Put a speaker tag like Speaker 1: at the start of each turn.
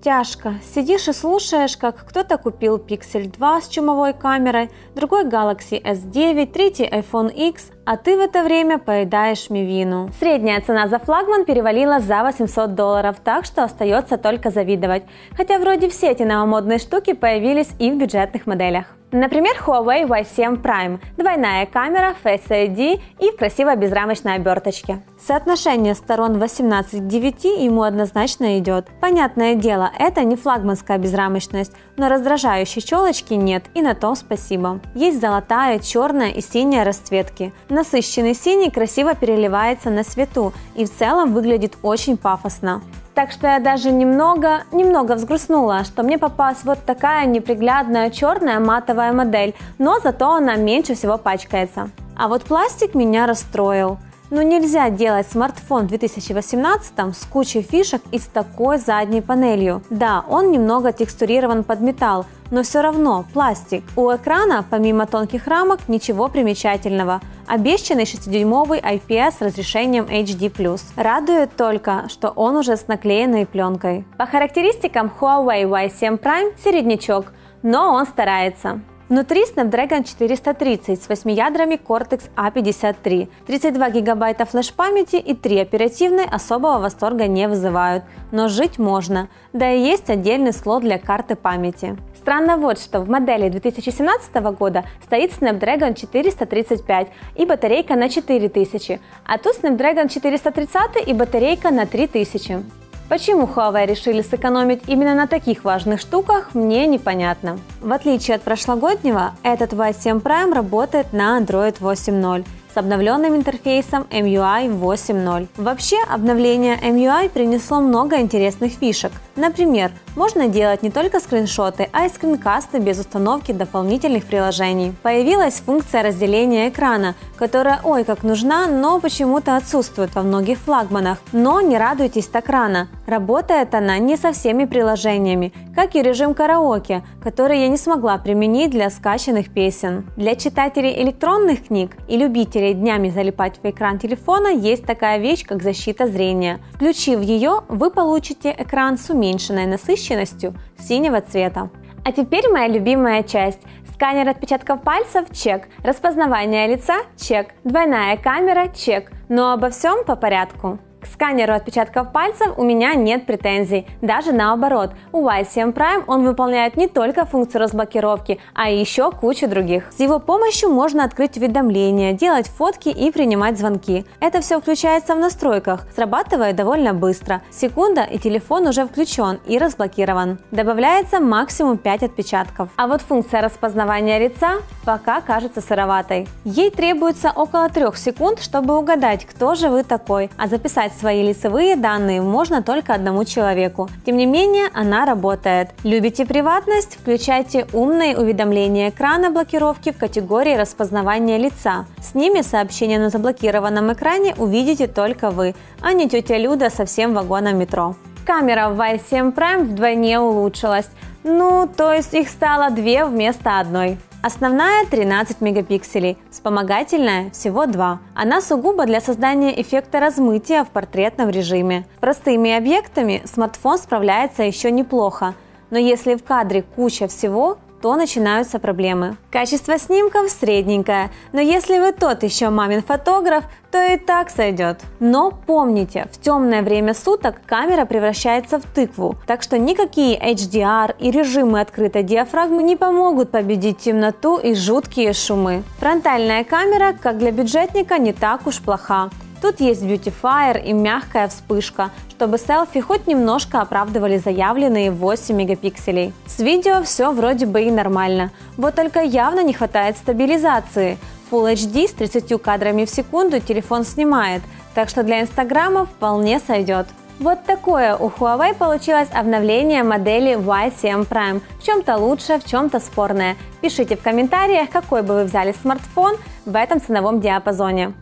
Speaker 1: Тяжко. Сидишь и слушаешь, как кто-то купил Pixel 2 с чумовой камерой, другой Galaxy S9, третий iPhone X, а ты в это время поедаешь мивину. Средняя цена за флагман перевалила за $800, так что остается только завидовать. Хотя вроде все эти новомодные штуки появились и в бюджетных моделях. Например, Huawei Y7 Prime, двойная камера, Face ID и в красивой безрамочной оберточке. Соотношение сторон 18 к 9 ему однозначно идет. Понятное дело, это не флагманская безрамочность, но раздражающей щелочки нет, и на том спасибо. Есть золотая, черная и синяя расцветки. Насыщенный синий красиво переливается на свету и в целом выглядит очень пафосно. Так что я даже немного взгрустнула, что мне попалась вот такая неприглядная черная матовая модель, но зато она меньше всего пачкается. А вот пластик меня расстроил. Ну нельзя делать смартфон в 2018 с кучей фишек и с такой задней панелью. Да, он немного текстурирован под металл, но все равно пластик. У экрана, помимо тонких рамок, ничего примечательного. Обещанный 6-дюймовый IPS с разрешением HD+. Радует только, что он уже с наклеенной пленкой. По характеристикам Huawei Y7 Prime середнячок, но он старается. Внутри Snapdragon 430 с 8 ядрами Cortex A53, 32 гигабайта флеш-памяти и 3 оперативной особого восторга не вызывают, но жить можно, да и есть отдельный слот для карты памяти. Странно вот, что в модели 2017 года стоит Snapdragon 435 и батарейка на 4000, а тут Snapdragon 430 и батарейка на 3000. Почему Huawei решили сэкономить именно на таких важных штуках, мне непонятно. В отличие от прошлогоднего, этот Y7 Prime работает на Android 8.0 с обновленным интерфейсом MIUI 8.0. Вообще, обновление MIUI принесло много интересных фишек. Например, можно делать не только скриншоты, а и скринкасты без установки дополнительных приложений. Появилась функция разделения экрана, которая ой как нужна, но почему-то отсутствует во многих флагманах. Но не радуйтесь так рано. Работает она не со всеми приложениями, как и режим караоке, который я не смогла применить для скачанных песен. Для читателей электронных книг и любителей днями залипать в экран телефона есть такая вещь, как защита зрения. Включив ее, вы получите экран с уменьшенной насыщенностью синего цвета. А теперь моя любимая часть. Сканер отпечатков пальцев – чек. Распознавание лица – чек. Двойная камера – чек. Но обо всем по порядку. К сканеру отпечатков пальцев у меня нет претензий, даже наоборот. У Y7 Prime он выполняет не только функцию разблокировки, а и еще кучу других. С его помощью можно открыть уведомления, делать фотки и принимать звонки. Это все включается в настройках, срабатывает довольно быстро. Секунда и телефон уже включен и разблокирован. Добавляется максимум 5 отпечатков. А вот функция распознавания лица пока кажется сыроватой. Ей требуется около 3 секунд, чтобы угадать, кто же вы такой, а записать свои лицевые данные можно только одному человеку. Тем не менее, она работает. Любите приватность? Включайте умные уведомления экрана блокировки в категории распознавания лица. С ними сообщения на заблокированном экране увидите только вы, а не тетя Люда со всем вагоном метро. Камера в Y7 Prime вдвойне улучшилась. Ну, то есть их стало 2 вместо одной. Основная 13 мегапикселей, вспомогательная всего 2. Она сугубо для создания эффекта размытия в портретном режиме. С простыми объектами смартфон справляется еще неплохо, но если в кадре куча всего, то начинаются проблемы. Качество снимков средненькое, но если вы тот еще мамин фотограф, то и так сойдет. Но помните, в темное время суток камера превращается в тыкву, так что никакие HDR и режимы открытой диафрагмы не помогут победить темноту и жуткие шумы. Фронтальная камера, как для бюджетника, не так уж плоха. Тут есть Beautifier и мягкая вспышка, чтобы селфи хоть немножко оправдывали заявленные 8 мегапикселей. С видео все вроде бы и нормально, вот только явно не хватает стабилизации. Full HD с 30 кадрами в секунду телефон снимает, так что для инстаграма вполне сойдет. Вот такое у Huawei получилось обновление модели Y7 Prime. В чем-то лучше, в чем-то спорное. Пишите в комментариях, какой бы вы взяли смартфон в этом ценовом диапазоне.